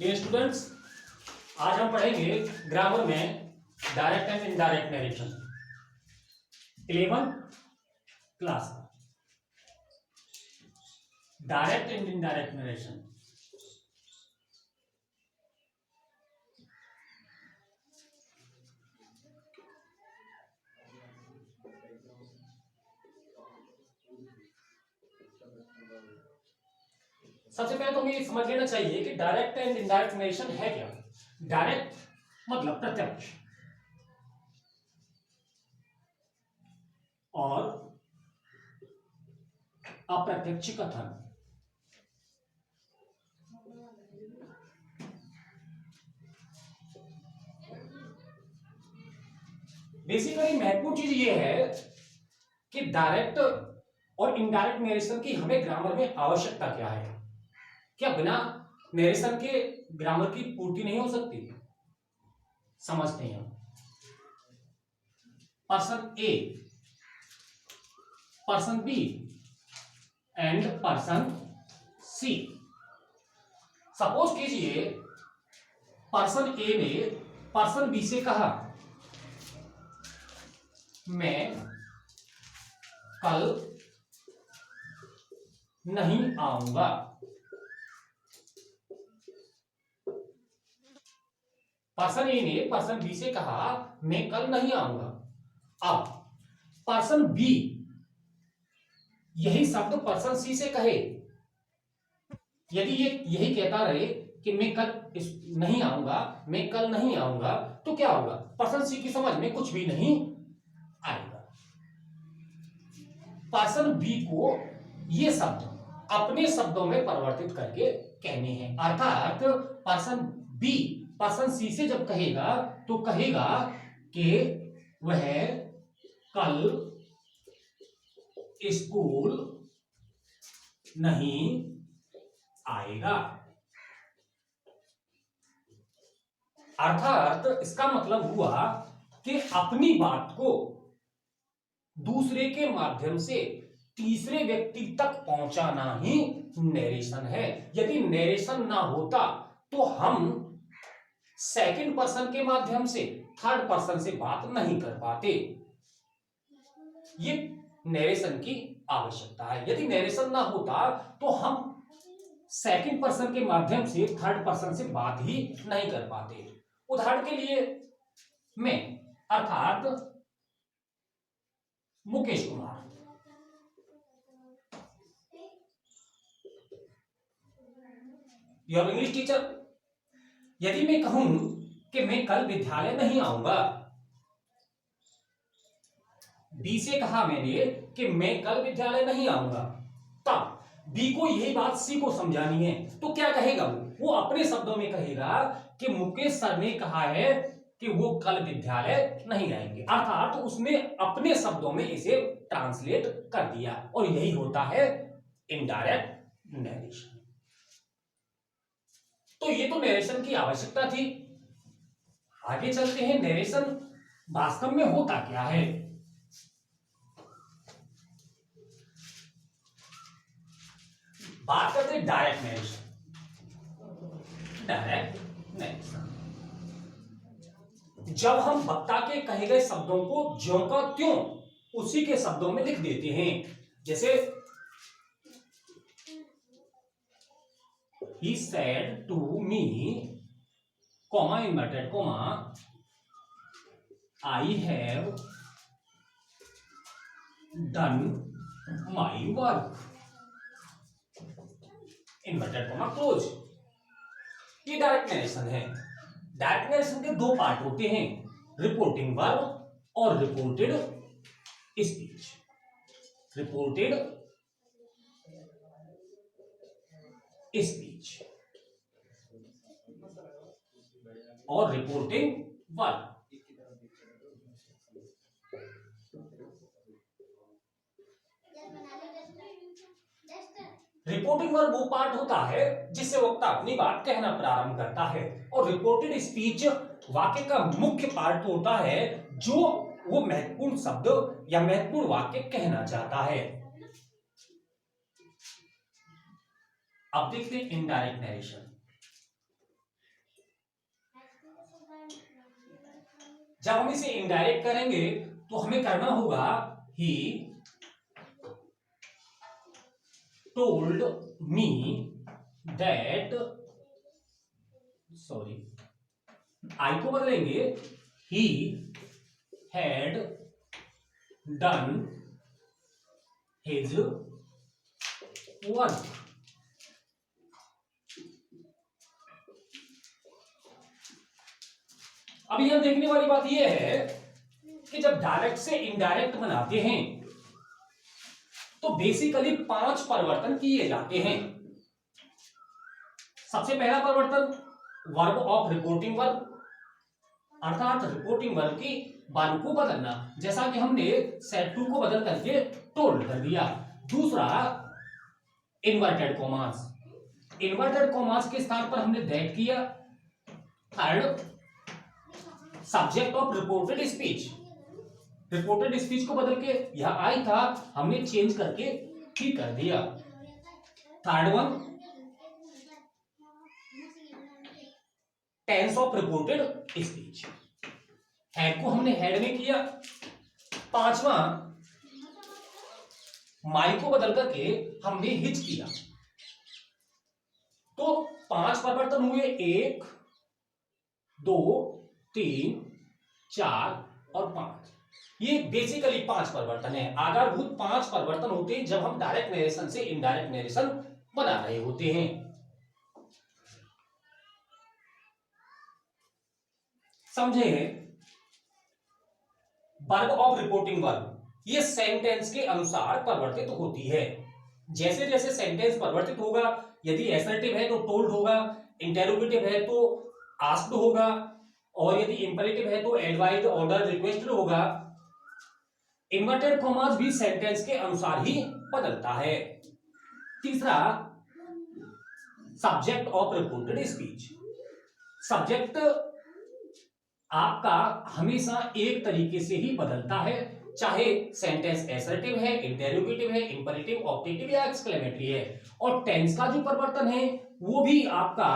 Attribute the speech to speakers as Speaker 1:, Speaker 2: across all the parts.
Speaker 1: Dear students, आज हम पढ़ेंगे ग्रामर में direct and indirect narration 11 class का डायरेक्ट एंड इनडायरेक्ट नरेशन। सबसे पहले तो हमें ये समझ लेना चाहिए कि डायरेक्ट एंड इनडायरेक्ट नरेशन है क्या। डायरेक्ट मतलब प्रत्यक्ष और अप्रत्यक्ष कथन। बेसिकली महत्वपूर्ण चीज ये है कि डायरेक्ट और इनडायरेक्ट नरेशन की हमें ग्रामर में आवश्यकता क्या है। क्या बिना नरेशन के ग्रामर की पूर्ति नहीं हो सकती? समझते हैं। Person A, person B and person C. Suppose कीजिए पर्सन ए ने पर्सन बी से कहा मैं कल नहीं आऊंगा। पर्सन ए ने पर्सन बी से कहा मैं कल नहीं आऊंगा। अब पर्सन बी यही शब्द पर्सन सी से कहे, यदि ये यही कहता रहे कि मैं कल नहीं आऊंगा, मैं कल नहीं आऊंगा, तो क्या होगा? पर्सन सी की समझ में कुछ भी नहीं आएगा। पर्सन बी को ये शब्द अपने शब्दों में परिवर्तित करके कहने हैं। अर्थात पर्सन बी पर्सन सी से जब कहेगा तो कहेगा कि वह कल स्कूल नहीं आएगा। अर्थात इसका मतलब हुआ कि अपनी बात को दूसरे के माध्यम से तीसरे व्यक्ति तक पहुंचाना ही नरेशन है। यदि नरेशन ना होता तो हम सेकंड पर्सन के माध्यम से थर्ड पर्सन से बात नहीं कर पाते। ये नरेशन की आवश्यकता है। यदि नरेशन ना होता तो हम सेकंड पर्सन के माध्यम से थर्ड पर्सन से बात ही नहीं कर पाते। उदाहरण के लिए मैं अर्थात Mukesh Kumar your English teacher, यदि मैं कहूं कि मैं कल विद्यालय नहीं आऊंगा, बी से कहा मैंने कि मैं कल विद्यालय नहीं आऊंगा, तब बी को यही बात सी को समझानी है, तो क्या कहेगा? वो अपने शब्दों में कहेगा कि मुकेश सर ने कहा है कि वो कल विद्यालय नहीं आएंगे। अर्थात उसने अपने शब्दों में इसे ट्रांसलेट कर दिया, और यही होता है इनडायरेक्ट नरेशन। तो ये तो नरेशन की आवश्यकता थी। आगे चलते हैं, नरेशन वास्तव में होता क्या है। बात करते हैं डायरेक्ट नरेशन। डायरेक्ट नरेशन जब हम वक्ता के कहे गए शब्दों को ज्यों का त्यों उसी के शब्दों में लिख देते हैं। जैसे he said to me, comma inverted comma, I have done my work, inverted comma close। ये डायरेक्ट नरेशन है। डायरेक्ट नरेशन के दो पार्ट होते हैं, रिपोर्टिंग वर्ब और रिपोर्टेड स्पीच। रिपोर्टेड स्पीच और रिपोर्टिंग वर्ब। रिपोर्टिंग वर्ब वो पार्ट होता है जिससे वक्ता अपनी बात कहना प्रारंभ करता है, और रिपोर्टेड स्पीच वाक्य का मुख्य पार्ट होता है जो वो महत्वपूर्ण शब्द या महत्वपूर्ण वाक्य कहना चाहता है। अब देखते हैं इनडायरेक्ट नरेशन। जब हम इसे इनडायरेक्ट करेंगे तो हमें करना होगा he told me that, sorry I को बदलेंगे, he had done his work. अब यहां देखने वाली बात यह है कि जब डायरेक्ट से इनडायरेक्ट बनाते हैं तो बेसिकली 5 परिवर्तन किए जाते हैं। सबसे पहला परिवर्तन वर्ब ऑफ रिपोर्टिंग वर्ब, अर्थात रिपोर्टिंग वर्ब की वर्ब को बदलना, जैसा कि हमने सेड टू को बदल करके टोल्ड कर दिया। दूसरा इन्वर्टेड कॉमास, इन्वर्टेड कॉमास के स्थान पर हमने दैट किया। Third subject of reported speech, reported speech को बदल के यह आई था, हमने चेंज करके ठीक कर दिया। Third one tense of reported speech, had को हमने हैड में किया। पांचवा माई को बदल करके हमने हिज किया। तो 5 परिवर्तन हुए, 1 2 3 4 और 5। ये बेसिकली 5 परिवर्तन है। आधारभूत 5 परिवर्तन होते हैं जब हम डायरेक्ट नरेशन से इनडायरेक्ट नरेशन बना रहे होते हैं। समझे? वर्ब ऑफ रिपोर्टिंग वर्ब ये सेंटेंस के अनुसार परिवर्तित होती है। जैसे जैसे सेंटेंस परिवर्तित होगा, यदि एसर्टिव है तो टोल्ड होगा, इंटेरोगेटिव है तो आस्क्ड होगा, और यदि इंपेरेटिव है तो एडवाइज्ड, ऑर्डर, रिक्वेस्टेड होगा। इन्वर्टेड कॉमास भी सेंटेंस के अनुसार ही बदलता है। तीसरा subject of reported speech, subject आपका हमेशा एक तरीके से ही बदलता है, चाहे सेंटेंस एसर्टिव है, इंटेरोगेटिव है, इंपेरेटिव, ऑब्जेक्टिव या एक्सक्लेमेटरी है। और टेंस का जो परिवर्तन है वो भी आपका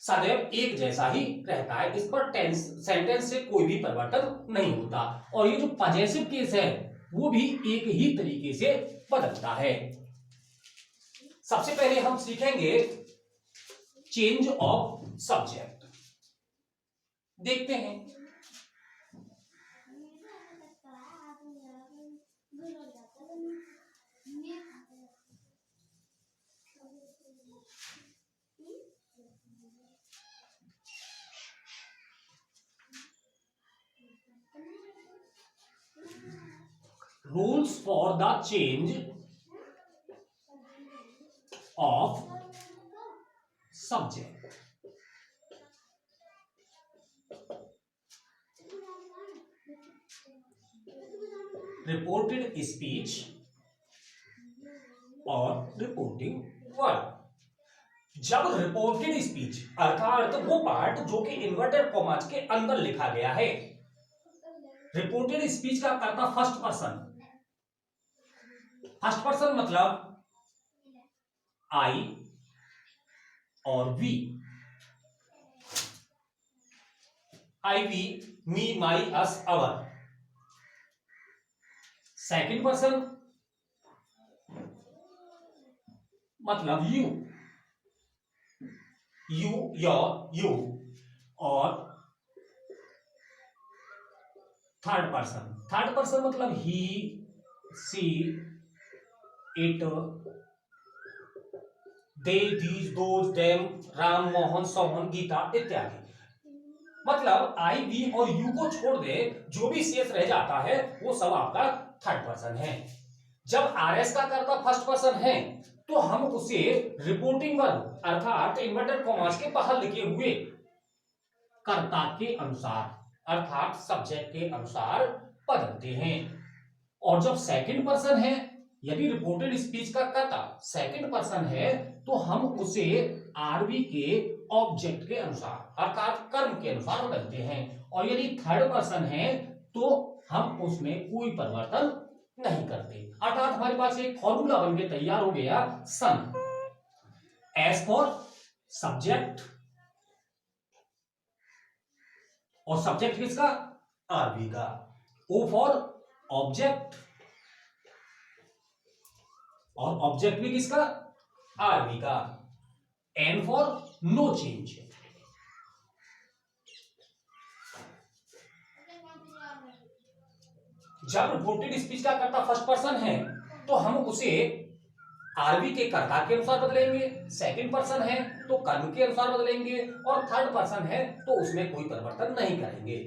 Speaker 1: सदैव एक जैसा ही रहता है। इस पर टेंस सेंटेंस से कोई भी परिवर्तन नहीं होता। और ये जो पजेसिव केस है वो भी एक ही तरीके से बदलता है। सबसे पहले हम सीखेंगे चेंज ऑफ सब्जेक्ट। देखते हैं। Rules for the change of subject. Reported speech और रिपोर्टिंग वर्ब। जब रिपोर्टेड स्पीच अर्थात वो पार्ट जो कि इन्वर्टेड कॉमास के अंदर लिखा गया है, रिपोर्टेड स्पीच का करता फर्स्ट पर्सन। फर्स्ट पर्सन मतलब आई और we, I we, me, my, us, our. Second person मतलब यू, यू, योर, यू। और थर्ड पर्सन मतलब he, she, it, they, these, those, them, Ram, Mohan, Sohan, Geeta इत्यादि। मतलब आई, वी और यू को छोड़ दे, जो भी शेष रह जाता है वो सब आपका थर्ड पर्सन है। जब आरएस का कर्ता फर्स्ट पर्सन है तो हम उसे रिपोर्टिंग वर्ब अर्थात इन्वर्टेड कॉमास के बाहर लिखे हुए कर्ता के अनुसार अर्थात सब्जेक्ट के अनुसार बदलते हैं। और जब सेकंड पर्सन है, यदि रिपोर्टेड स्पीच का कर्ता सेकंड पर्सन है तो हम उसे आरवी के ऑब्जेक्ट के अनुसार अर्थात कर्म के अनुसार बदलते हैं। और यदि थर्ड पर्सन है तो हम उसमें कोई परिवर्तन नहीं करते। अर्थात हमारे पास एक फॉर्मूला बन के तैयार हो गया, सन एस फॉर सब्जेक्ट, और सब्जेक्ट किसका? आरवी का। ओ फॉर ऑब्जेक्ट, और ऑब्जेक्ट भी किसका? आरवी का। N for no change. जब रिपोर्टेड स्पीच का कर्ता फर्स्ट पर्सन है तो हम उसे आरवी के कर्ता के अनुसार बदलेंगे, सेकंड पर्सन है तो कर्म के अनुसार बदलेंगे, और थर्ड पर्सन है तो उसमें कोई परिवर्तन नहीं करेंगे।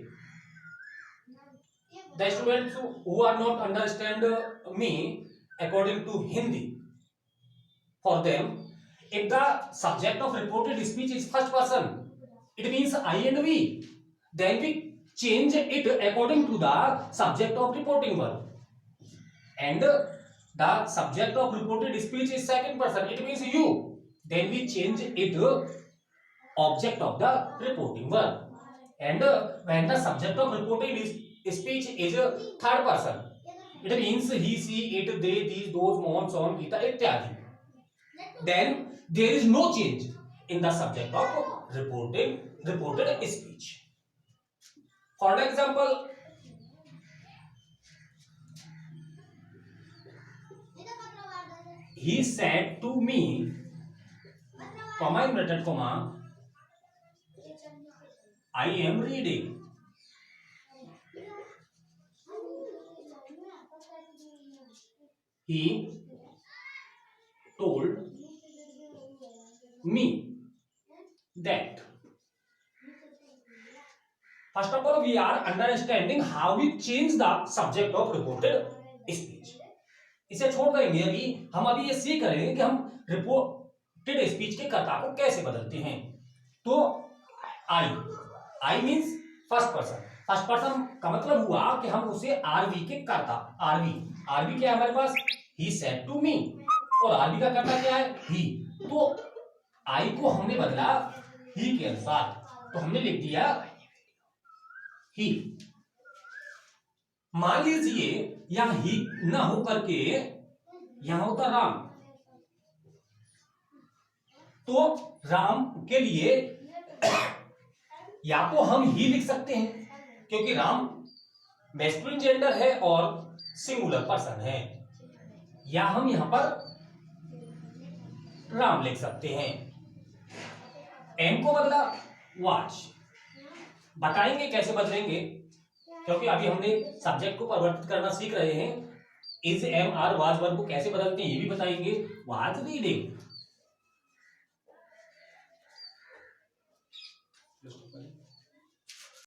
Speaker 1: The students who are not understand me according to Hindi, for them, if the subject of reported speech is first person, it means I and we, then we change it according to the subject of reporting verb. And the subject of reported speech is second person, it means you, then we change it object of the reporting verb. And when the subject of reported speech is third person, it means he, she, it, they, these, those, Mohan, so on, Gita ityadi, then there is no change in the subject of reported speech. For example, he said to me, comma inverted comma, I am reading. He told me that. First of all, we are understanding how we change the subject of reported speech. इसे छोड़ देंगे, अभी हम ये सीख रहे हैं कि हम रिपोर्टेड स्पीच के कर्ता को कैसे बदलते हैं। तो I means first person. First person का मतलब हुआ कि हम उसे आरवी के कर्ता, आरवी क्या है हमारे पास? ही सेड टू मी, और आरवी का कर्ता क्या है? ही। तो आई को हमने बदला ही के अनुसार, तो हमने लिख दिया ही। मान लीजिए यहां ही ना हो करके यहां होता राम, तो राम के लिए या तो हम ही लिख सकते हैं क्योंकि राम मैस्कुलिन जेंडर है और सिंगुलर पर्सन है, या हम यहां पर राम लिख सकते हैं। एम को बदला वॉच, बताएंगे कैसे बदलेंगे, क्योंकि अभी हमने सब्जेक्ट को परिवर्तित करना सीख रहे हैं। Is, am, are, was verb को कैसे बदलते हैं ये भी बताएंगे। Was reading,